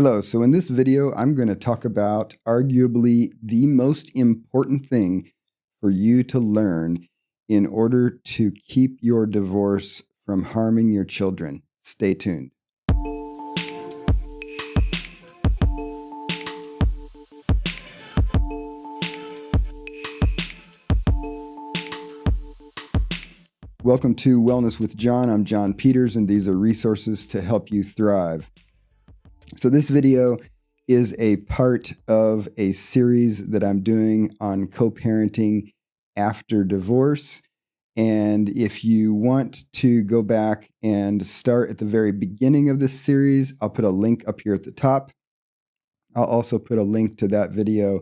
Hello. So in this video, I'm going to talk about arguably the most important thing for you to learn in order to keep your divorce from harming your children. Stay tuned. Welcome to Wellness with John. I'm John Peters, and these are resources to help you thrive. So this video is a part of a series that I'm doing on co-parenting after divorce. And if you want to go back and start at the very beginning of this series, I'll put a link up here at the top. I'll also put a link to that video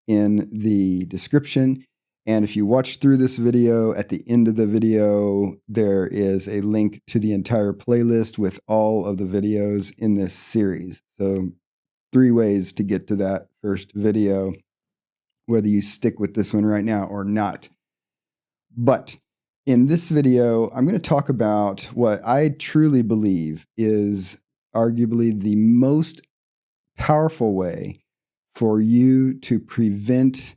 in the description. And if you watch through this video, at the end of the video, there is a link to the entire playlist with all of the videos in this series. So 3 ways to get to that first video, whether you stick with this one right now or not. But in this video, I'm going to talk about what I truly believe is arguably the most powerful way for you to prevent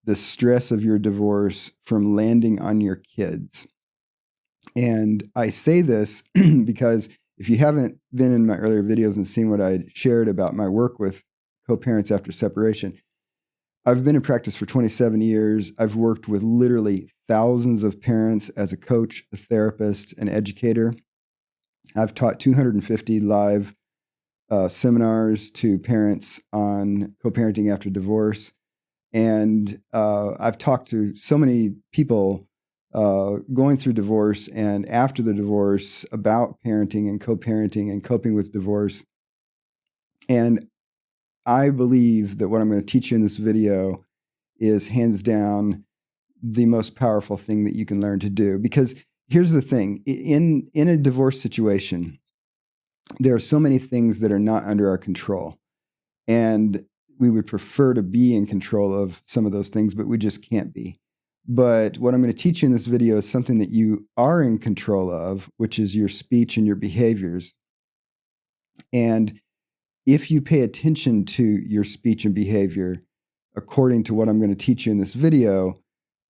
the stress of your divorce from landing on your kids. And I say this because if you haven't been in my earlier videos and seen what I shared about my work with co-parents after separation, I've been in practice for 27 years. I've worked with literally thousands of parents as a coach, a therapist, an educator. I've taught 250 live seminars to parents on co-parenting after divorce. And I've talked to so many people going through divorce and after the divorce about parenting and co-parenting and coping with divorce. And I believe that what I'm going to teach you in this video is hands down the most powerful thing that you can learn to do. Because here's the thing, in a divorce situation, there are so many things that are not under our control. And we would prefer to be in control of some of those things, but we just can't be. But what I'm going to teach you in this video is something that you are in control of, which is your speech and your behaviors. And if you pay attention to your speech and behavior, according to what I'm going to teach you in this video,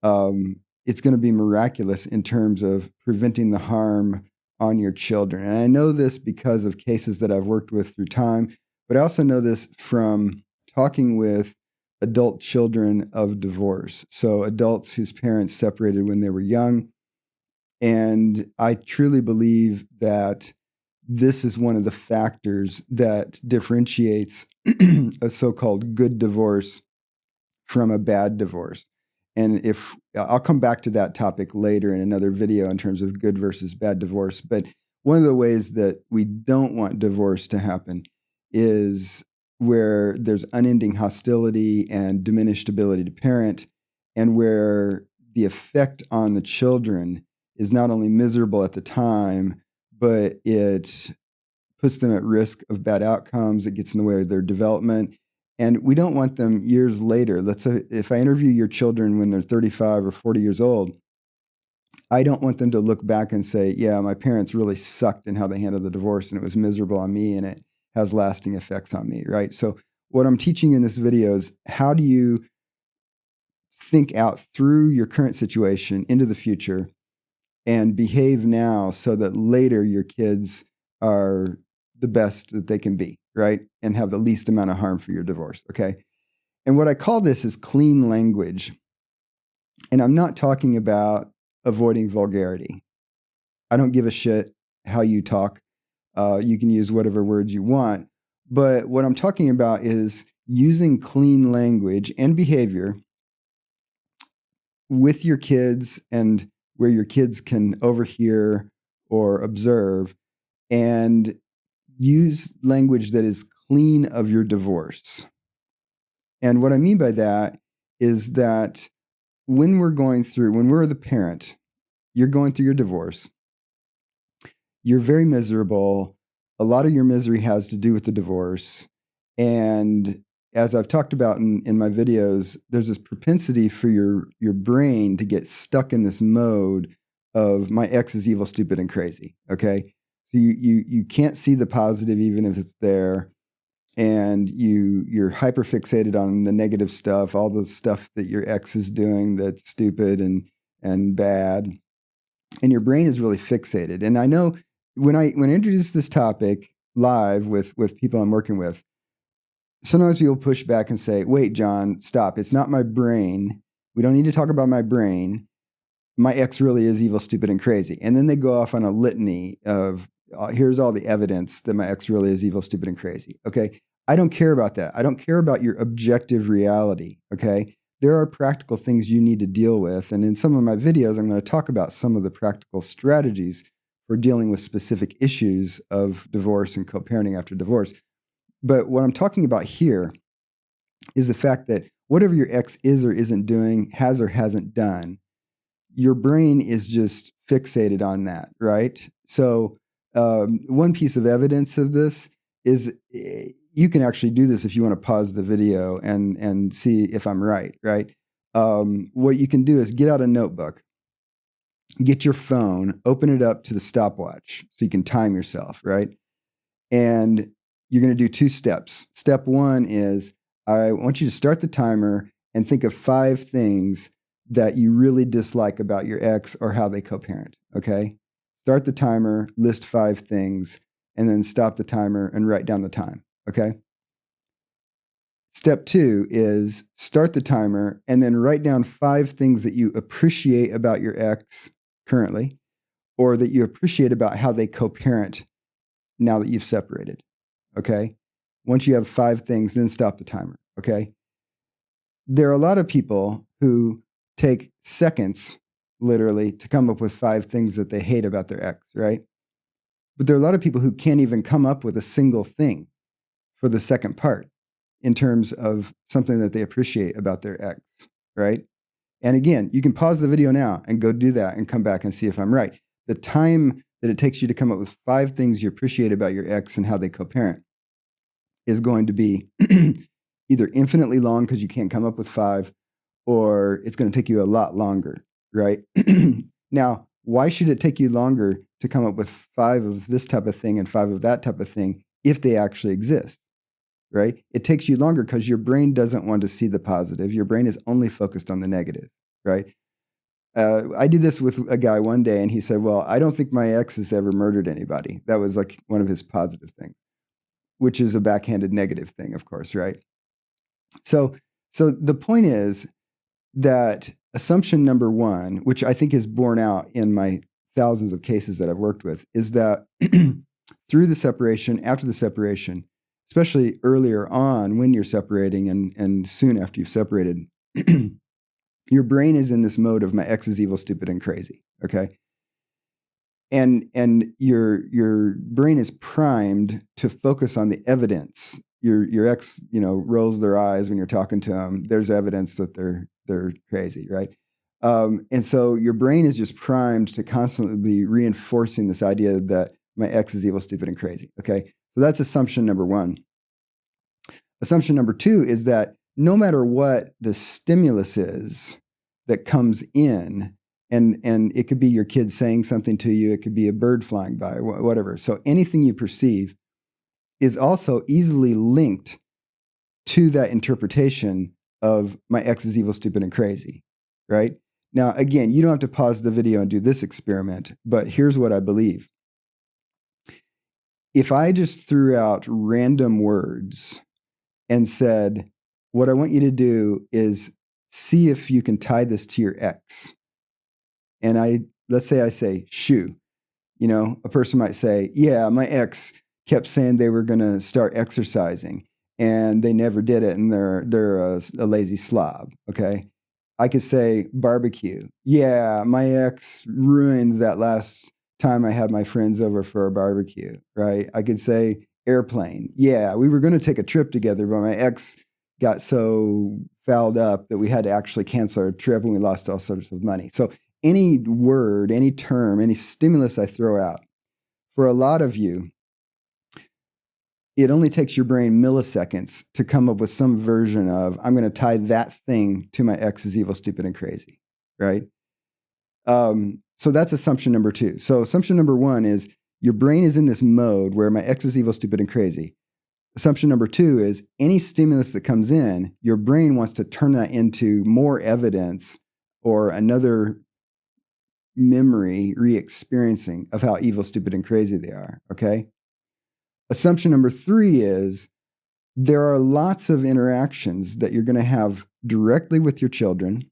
it's going to be miraculous in terms of preventing the harm on your children. And I know this because of cases that I've worked with through time, but I also know this from talking with adult children of divorce. So adults whose parents separated when they were young. And I truly believe that this is one of the factors that differentiates a so-called good divorce from a bad divorce. And if I'll come back to that topic later in another video in terms of good versus bad divorce. But one of the ways that we don't want divorce to happen is where there's unending hostility and diminished ability to parent, and where the effect on the children is not only miserable at the time, but it puts them at risk of bad outcomes. It gets in the way of their development. And we don't want them years later. Let's say if I interview your children when they're 35 or 40 years old, I don't want them to look back and say, yeah, my parents really sucked in how they handled the divorce and it was miserable on me and it has lasting effects on me, right? So what I'm teaching you in this video is how do you think out through your current situation into the future and behave now so that later your kids are the best that they can be, right? And have the least amount of harm for your divorce, okay? And what I call this is clean language. And I'm not talking about avoiding vulgarity. I don't give a shit how you talk. You can use whatever words you want. But what I'm talking about is using clean language and behavior with your kids and where your kids can overhear or observe, and use language that is clean of your divorce. And what I mean by that is that when we're the parent, you're going through your divorce, you're very miserable. A lot of your misery has to do with the divorce. And as I've talked about in my videos, there's this propensity for your brain to get stuck in this mode of my ex is evil, stupid, and crazy, okay? So you can't see the positive even if it's there. and you're hyper fixated on the negative stuff, all the stuff that your ex is doing that's stupid and bad, and your brain is really fixated. And I know when I introduce this topic live with people I'm working with, sometimes people push back and say, "Wait, John, stop. It's not my brain. We don't need to talk about my brain. My ex really is evil, stupid, and crazy." And then they go off on a litany of, here's all the evidence that my ex really is evil, stupid, and crazy. Okay. I don't care about that. I don't care about your objective reality. Okay. There are practical things you need to deal with. And in some of my videos, I'm going to talk about some of the practical strategies for dealing with specific issues of divorce and co-parenting after divorce. But what I'm talking about here is the fact that whatever your ex is or isn't doing, has or hasn't done, your brain is just fixated on that, right? So one piece of evidence of this is you can actually do this if you want to pause the video and see if I'm right? What you can do is get out a notebook, get your phone, open it up to the stopwatch so you can time yourself, right? And you're going to do 2 steps. Step 1 is I want you to start the timer and think of 5 things that you really dislike about your ex or how they co-parent, okay? Start the timer, list 5 things, and then stop the timer and write down the time, okay? Step 2 is start the timer and then write down 5 things that you appreciate about your ex currently, or that you appreciate about how they co-parent now that you've separated, okay? Once you have 5 things, then stop the timer, okay? There are a lot of people who take seconds, literally, to come up with 5 things that they hate about their ex, right? But there are a lot of people who can't even come up with a single thing for the second part in terms of something that they appreciate about their ex, right? And again, you can pause the video now and go do that and come back and see if I'm right. The time that it takes you to come up with 5 things you appreciate about your ex and how they co-parent is going to be either infinitely long because you can't come up with 5, or it's going to take you a lot longer, right? Now, why should it take you longer to come up with 5 of this type of thing and 5 of that type of thing if they actually exist, right? It takes you longer because your brain doesn't want to see the positive. Your brain is only focused on the negative, right? I did this with a guy one day, and he said, "Well, I don't think my ex has ever murdered anybody." That was like one of his positive things, which is a backhanded negative thing, of course, right? So the point is that assumption number 1, which I think is borne out in my thousands of cases that I've worked with, is that through the separation, after the separation, especially earlier on when you're separating and soon after you've separated, your brain is in this mode of my ex is evil, stupid, and crazy, okay? And your brain is primed to focus on the evidence. Your ex, rolls their eyes when you're talking to them. There's evidence that they're crazy, right? And so your brain is just primed to constantly be reinforcing this idea that my ex is evil, stupid, and crazy, okay? So that's assumption number 1. Assumption number 2 is that no matter what the stimulus is that comes in, and it could be your kid saying something to you, it could be a bird flying by, whatever. So anything you perceive is also easily linked to that interpretation of my ex is evil, stupid, and crazy, right? Now, again, you don't have to pause the video and do this experiment, but here's what I believe. If I just threw out random words and said, what I want you to do is see if you can tie this to your ex. And let's say I say shoe. A person might say, yeah, my ex kept saying they were going to start exercising and they never did it, and they're a lazy slob, okay? I could say barbecue. Yeah, my ex ruined that last time I had my friends over for a barbecue, right? I could say airplane. Yeah, we were going to take a trip together, but my ex got so fouled up that we had to actually cancel our trip and we lost all sorts of money. So any word, any term, any stimulus I throw out, for a lot of you, it only takes your brain milliseconds to come up with some version of, I'm going to tie that thing to my ex is evil, stupid, and crazy, right? So that's assumption number 2. So assumption number 1 is your brain is in this mode where my ex is evil, stupid, and crazy. Assumption number 2 is any stimulus that comes in, your brain wants to turn that into more evidence or another memory re-experiencing of how evil, stupid, and crazy they are, okay? Assumption number 3 is there are lots of interactions that you're going to have directly with your children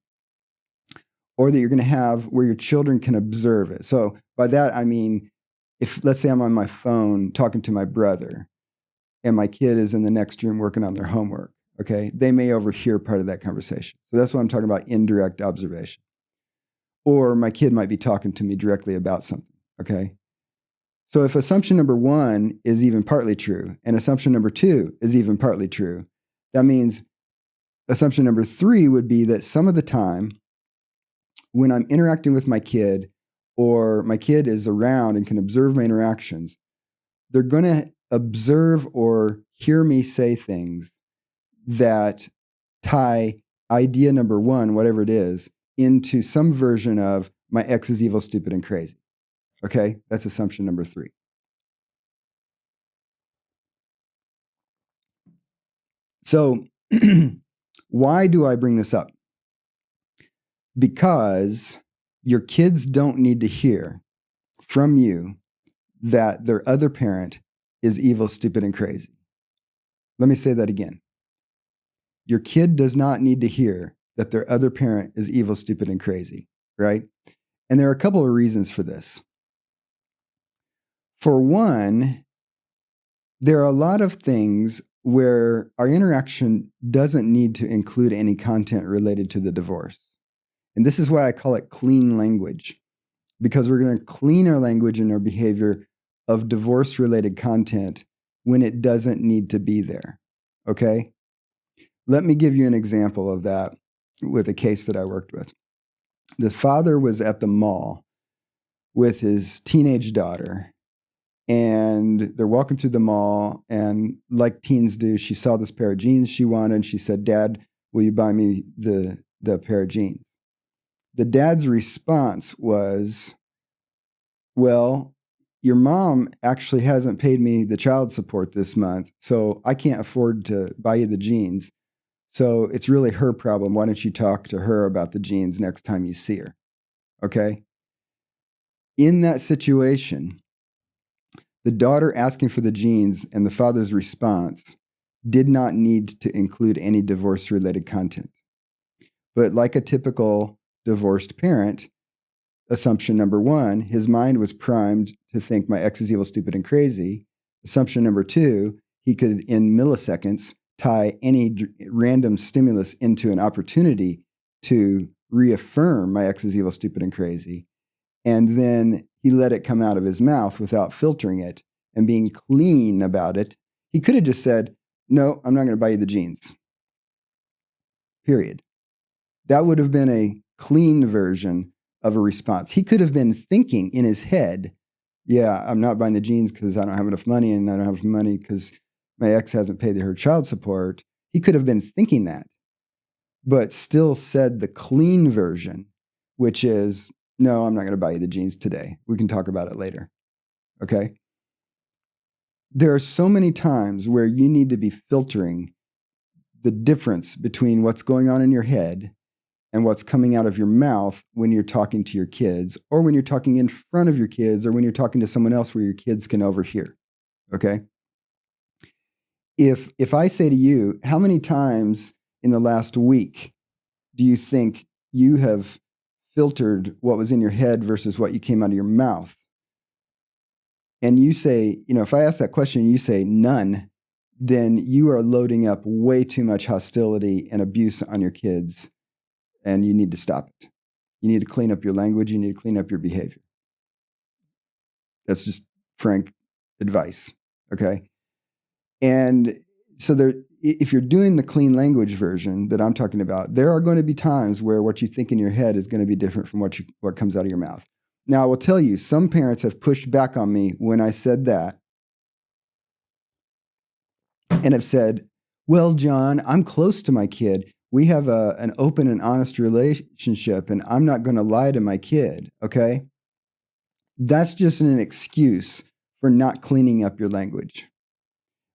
or that you're going to have where your children can observe it. So by that, I mean, if let's say I'm on my phone talking to my brother and my kid is in the next room working on their homework, okay, they may overhear part of that conversation. So that's what I'm talking about, indirect observation. Or my kid might be talking to me directly about something, okay? So if assumption number 1 is even partly true and assumption number 2 is even partly true, that means assumption number 3 would be that some of the time when I'm interacting with my kid or my kid is around and can observe my interactions, they're going to observe or hear me say things that tie idea number 1, whatever it is, into some version of my ex is evil, stupid, and crazy. Okay? That's assumption number 3. So why do I bring this up? Because your kids don't need to hear from you that their other parent is evil, stupid, and crazy. Let me say that again. Your kid does not need to hear that their other parent is evil, stupid, and crazy, right? And there are a couple of reasons for this. For one, there are a lot of things where our interaction doesn't need to include any content related to the divorce. And this is why I call it clean language, because we're going to clean our language and our behavior of divorce-related content when it doesn't need to be there, okay? Let me give you an example of that with a case that I worked with. The father was at the mall with his teenage daughter, and they're walking through the mall, and like teens do, she saw this pair of jeans she wanted, and she said, "Dad, will you buy me the pair of jeans?" The dad's response was, "Well, your mom actually hasn't paid me the child support this month, so I can't afford to buy you the jeans. So it's really her problem. Why don't you talk to her about the jeans next time you see her?" Okay? In that situation, the daughter asking for the jeans and the father's response did not need to include any divorce-related content. But like a typical divorced parent, assumption number 1, his mind was primed to think my ex is evil, stupid, and crazy. Assumption number 2, he could, in milliseconds, tie any random stimulus into an opportunity to reaffirm my ex is evil, stupid, and crazy. And then he let it come out of his mouth without filtering it and being clean about it. He could have just said, "No, I'm not going to buy you the jeans." Period. That would have been a clean version of a response. He could have been thinking in his head, "Yeah, I'm not buying the jeans because I don't have enough money, and I don't have money because my ex hasn't paid her child support." He could have been thinking that, but still said the clean version, which is, "No, I'm not going to buy you the jeans today. We can talk about it later." Okay? There are so many times where you need to be filtering the difference between what's going on in your head and what's coming out of your mouth when you're talking to your kids, or when you're talking in front of your kids, or when you're talking to someone else where your kids can overhear. Okay? If I say to you, how many times in the last week do you think you have filtered what was in your head versus what you came out of your mouth? And you say, if I ask that question and you say none, then you are loading up way too much hostility and abuse on your kids, and you need to stop it. You need to clean up your language. You need to clean up your behavior. That's just frank advice, okay? And so if you're doing the clean language version that I'm talking about, there are going to be times where what you think in your head is going to be different from what comes out of your mouth. Now, I will tell you, some parents have pushed back on me when I said that and have said, "Well, John, I'm close to my kid. We have an open and honest relationship, and I'm not going to lie to my kid," okay? That's just an excuse for not cleaning up your language.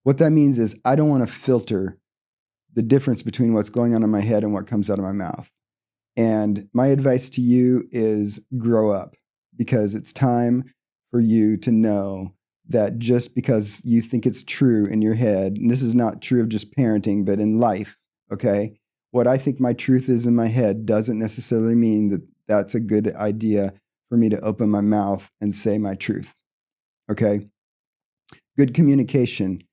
What that means is I don't want to filter the difference between what's going on in my head and what comes out of my mouth. And my advice to you is grow up, because it's time for you to know that just because you think it's true in your head, and this is not true of just parenting, but in life, okay? What I think my truth is in my head doesn't necessarily mean that that's a good idea for me to open my mouth and say my truth, okay? Good communication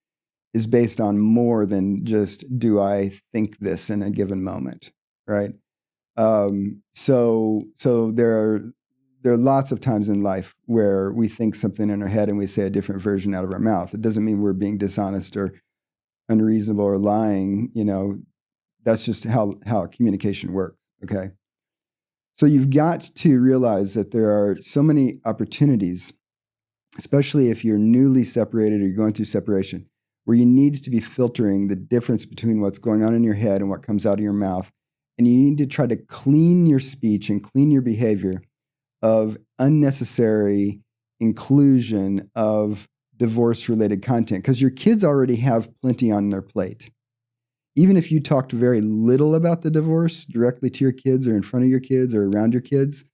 is based on more than just, do I think this in a given moment, right? So there are lots of times in life where we think something in our head and we say a different version out of our mouth. It doesn't mean we're being dishonest or unreasonable or lying. That's just how communication works. Okay. So you've got to realize that there are so many opportunities, especially if you're newly separated or you're going through separation, where you need to be filtering the difference between what's going on in your head and what comes out of your mouth. And you need to try to clean your speech and clean your behavior of unnecessary inclusion of divorce-related content, because your kids already have plenty on their plate. Even if you talked very little about the divorce directly to your kids or in front of your kids or around your kids,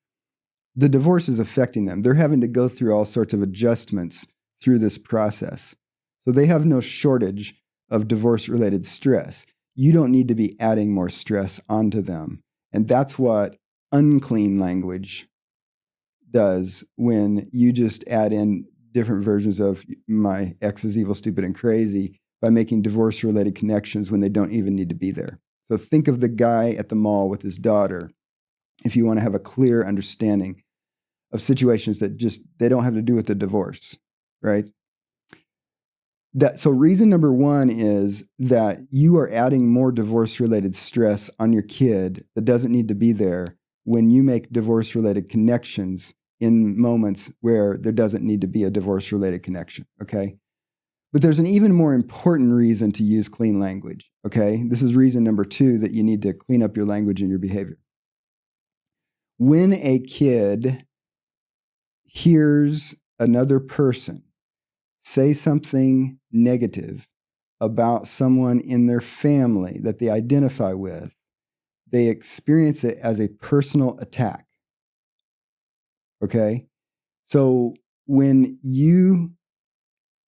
the divorce is affecting them. They're having to go through all sorts of adjustments through this process. So they have no shortage of divorce-related stress. You don't need to be adding more stress onto them. And that's what unclean language does when you just add in different versions of my ex is evil, stupid, and crazy by making divorce-related connections when they don't even need to be there. So think of the guy at the mall with his daughter, if you want to have a clear understanding of situations that just, they don't have to do with the divorce, right? So reason number one is that you are adding more divorce-related stress on your kid that doesn't need to be there when you make divorce-related connections in moments where there doesn't need to be a divorce-related connection, okay? But there's an even more important reason to use clean language, okay? This is reason number two, that you need to clean up your language and your behavior. When a kid hears another person say something negative about someone in their family that they identify with, they experience it as a personal attack. Okay? So when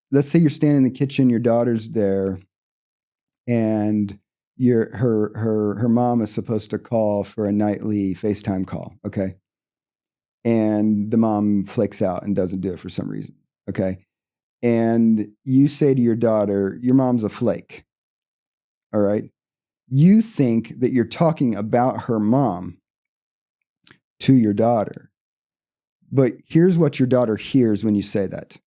let's say you're standing in the kitchen, your daughter's there, and her mom is supposed to call for a nightly FaceTime call, okay? And the mom flakes out and doesn't do it for some reason, okay? And you say to your daughter, your mom's a flake, all right? You think that you're talking about her mom to your daughter. But here's what your daughter hears when you say that.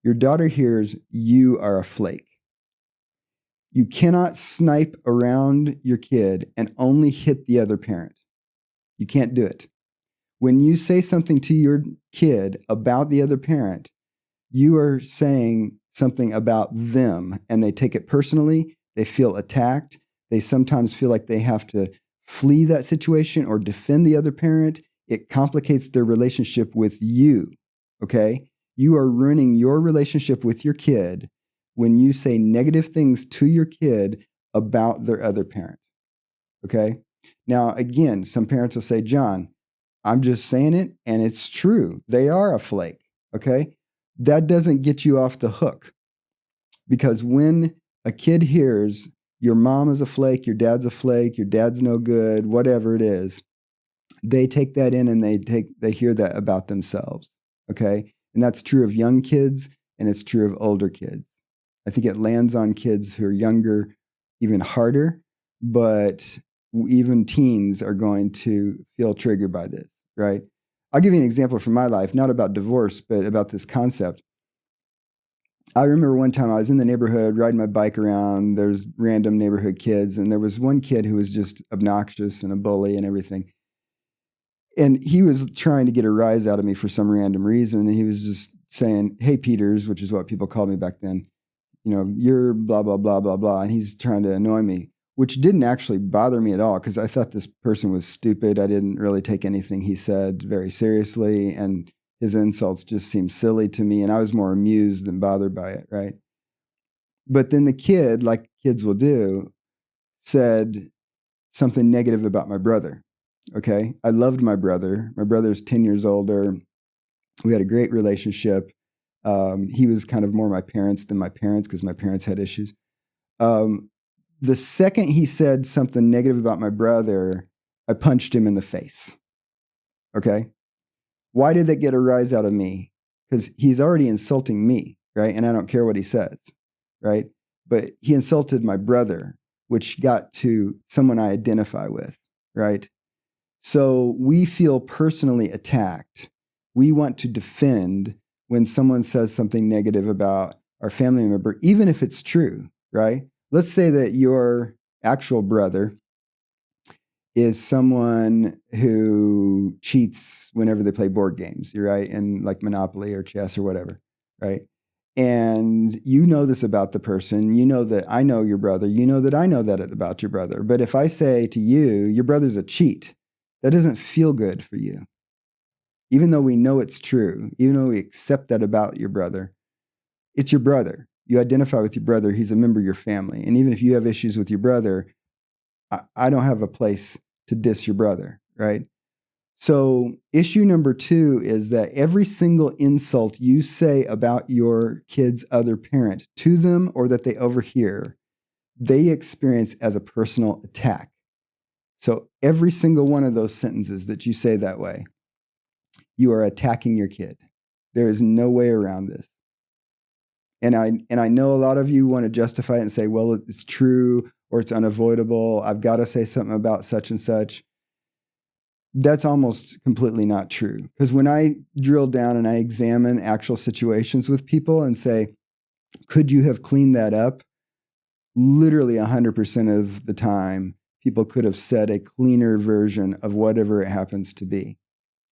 Your daughter hears, you are a flake. You cannot snipe around your kid and only hit the other parent. You can't do it. When you say something to your kid about the other parent, you are saying something about them, and they take it personally. They feel attacked. They sometimes feel like they have to flee that situation or defend the other parent. It complicates their relationship with you, okay? You are ruining your relationship with your kid when you say negative things to your kid about their other parent, okay? Now, again, some parents will say, John, I'm just saying it, and it's true. They are a flake, okay? That doesn't get you off the hook, because when a kid hears your mom is a flake, your dad's a flake, your dad's no good, whatever it is, they take that in and they hear that about themselves, okay? And that's true of young kids, and it's true of older kids. I think it lands on kids who are younger even harder, but even teens are going to feel triggered by this, right? I'll give you an example from my life, not about divorce, but about this concept. I remember one time I was in the neighborhood riding my bike around. There's random neighborhood kids, and there was one kid who was just obnoxious and a bully and everything. And he was trying to get a rise out of me for some random reason. And he was just saying, hey, Peters, which is what people called me back then, you're blah, blah, blah, blah, blah. And he's trying to annoy me, which didn't actually bother me at all, because I thought this person was stupid. I didn't really take anything he said very seriously, and his insults just seemed silly to me, and I was more amused than bothered by it, right? But then the kid, like kids will do, said something negative about my brother. Okay. I loved my brother. My brother's 10 years older. We had a great relationship. He was kind of more my parents than my parents because my parents had issues. The second he said something negative about my brother, I punched him in the face. Okay. Why did that get a rise out of me? Because he's already insulting me, right? And I don't care what he says, right? But he insulted my brother, which got to someone I identify with, right? So we feel personally attacked. We want to defend when someone says something negative about our family member, even if it's true, right? Let's say that your actual brother is someone who cheats whenever they play board games, right? And like Monopoly or chess or whatever, right? And you know this about the person. You know that I know your brother. You know that I know that about your brother. But if I say to you, your brother's a cheat, that doesn't feel good for you. Even though we know it's true, even though we accept that about your brother, it's your brother. You identify with your brother. He's a member of your family. And even if you have issues with your brother, I don't have a place to diss your brother, right? So issue number 2 is that every single insult you say about your kid's other parent to them or that they overhear, they experience as a personal attack. So every single one of those sentences that you say that way, you are attacking your kid. There is no way around this. And I know a lot of you want to justify it and say, well, it's true or it's unavoidable. I've got to say something about such and such. That's almost completely not true. Because when I drill down and I examine actual situations with people and say, could you have cleaned that up? Literally 100% of the time, people could have said a cleaner version of whatever it happens to be,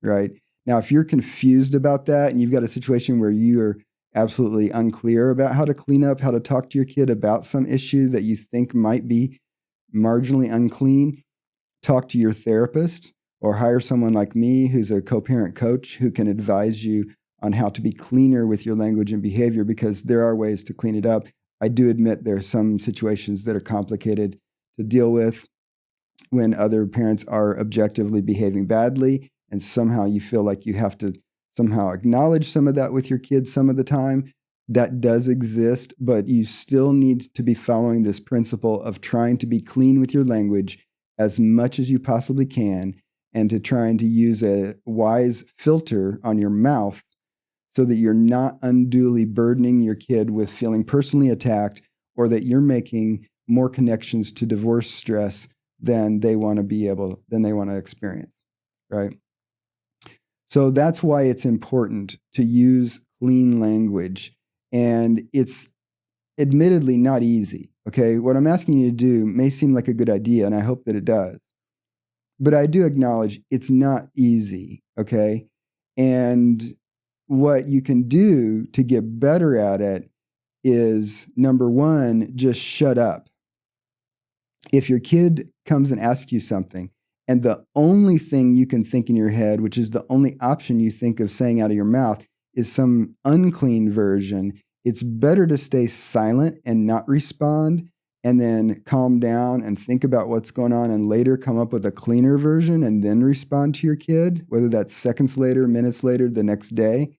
right? Now, if you're confused about that and you've got a situation where you're absolutely unclear about how to clean up, how to talk to your kid about some issue that you think might be marginally unclean, talk to your therapist or hire someone like me who's a co-parent coach who can advise you on how to be cleaner with your language and behavior, because there are ways to clean it up. I do admit there are some situations that are complicated to deal with when other parents are objectively behaving badly, and somehow you feel like you have to somehow acknowledge some of that with your kids some of the time. That does exist, but you still need to be following this principle of trying to be clean with your language as much as you possibly can, and to trying to use a wise filter on your mouth so that you're not unduly burdening your kid with feeling personally attacked, or that you're making more connections to divorce stress than they want to experience, right? So that's why it's important to use clean language. And it's admittedly not easy, okay? What I'm asking you to do may seem like a good idea, and I hope that it does. But I do acknowledge it's not easy, okay? And what you can do to get better at it is, number one, just shut up. If your kid comes and asks you something, and the only thing you can think in your head, which is the only option you think of saying out of your mouth, is some unclean version, it's better to stay silent and not respond, and then calm down and think about what's going on, and later come up with a cleaner version and then respond to your kid, whether that's seconds later, minutes later, the next day.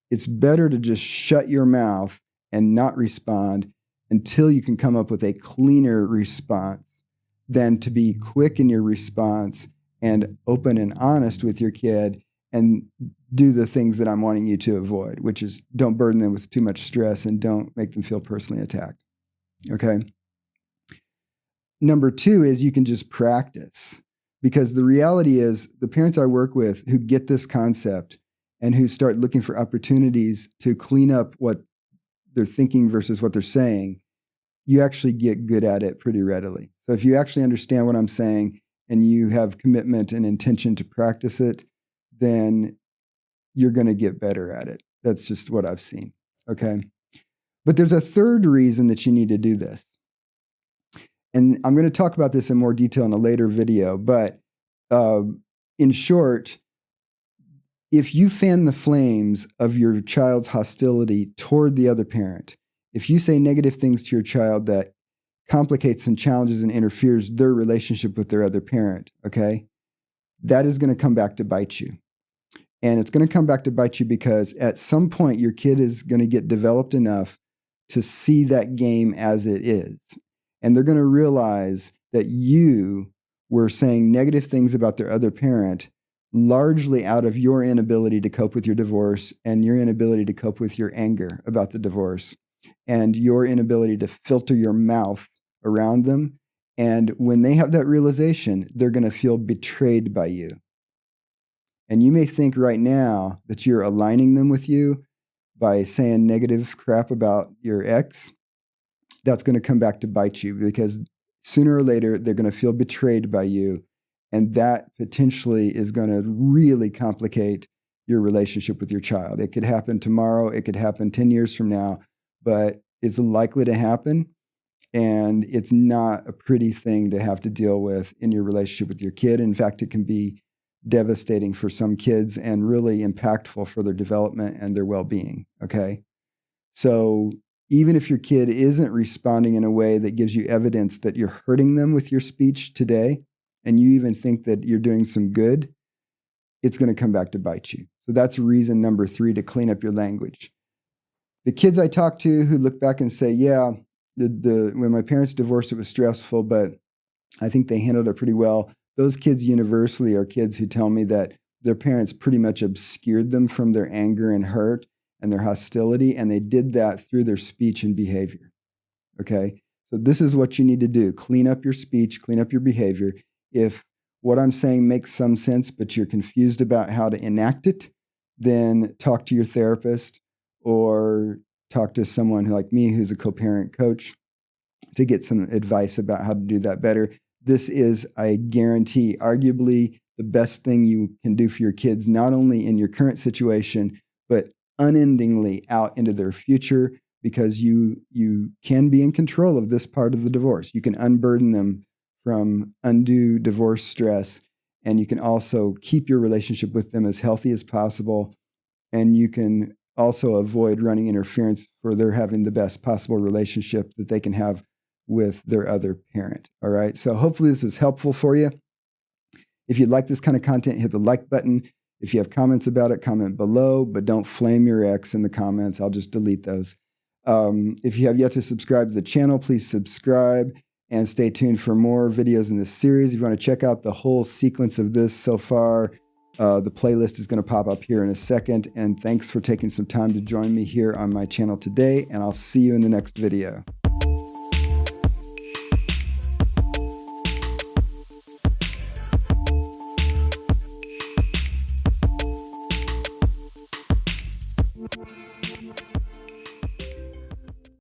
It's better to just shut your mouth and not respond until you can come up with a cleaner response than to be quick in your response and open and honest with your kid and do the things that I'm wanting you to avoid, which is don't burden them with too much stress and don't make them feel personally attacked. Okay? Number 2 is you can just practice, because the reality is the parents I work with who get this concept and who start looking for opportunities to clean up what they're thinking versus what they're saying, you actually get good at it pretty readily. So if you actually understand what I'm saying and you have commitment and intention to practice it, then you're going to get better at it. That's just what I've seen. Okay. But there's a third reason that you need to do this. And I'm going to talk about this in more detail in a later video. But in short, if you fan the flames of your child's hostility toward the other parent, if you say negative things to your child that complicates and challenges and interferes their relationship with their other parent, okay, that is going to come back to bite you. And it's going to come back to bite you because at some point your kid is going to get developed enough to see that game as it is. And they're going to realize that you were saying negative things about their other parent largely out of your inability to cope with your divorce and your inability to cope with your anger about the divorce and your inability to filter your mouth around them. And when they have that realization, they're going to feel betrayed by you. And you may think right now that you're aligning them with you by saying negative crap about your ex. That's going to come back to bite you because sooner or later, they're going to feel betrayed by you. And that potentially is going to really complicate your relationship with your child. It could happen tomorrow. It could happen 10 years from now, but it's likely to happen. And it's not a pretty thing to have to deal with in your relationship with your kid. In fact, it can be devastating for some kids and really impactful for their development and their well-being, okay? So even if your kid isn't responding in a way that gives you evidence that you're hurting them with your speech today, and you even think that you're doing some good, it's going to come back to bite you. So that's reason number 3 to clean up your language. The kids I talk to who look back and say, yeah, when my parents divorced, it was stressful, but I think they handled it pretty well. Those kids universally are kids who tell me that their parents pretty much obscured them from their anger and hurt and their hostility, and they did that through their speech and behavior, okay? So this is what you need to do. Clean up your speech, clean up your behavior. If what I'm saying makes some sense, but you're confused about how to enact it, then talk to your therapist or talk to someone like me who's a co-parent coach to get some advice about how to do that better. This is, I guarantee, arguably the best thing you can do for your kids, not only in your current situation, but unendingly out into their future, because you can be in control of this part of the divorce. You can unburden them from undue divorce stress, and you can also keep your relationship with them as healthy as possible, and you can also avoid running interference for their having the best possible relationship that they can have with their other parent. All right. So hopefully this was helpful for you. If you like this kind of content, hit the like button. If you have comments about it, comment below, but don't flame your ex in the comments. I'll just delete those. If you have yet to subscribe to the channel, please subscribe and stay tuned for more videos in this series. If you want to check out the whole sequence of this so far, the playlist is going to pop up here in a second. And thanks for taking some time to join me here on my channel today. And I'll see you in the next video.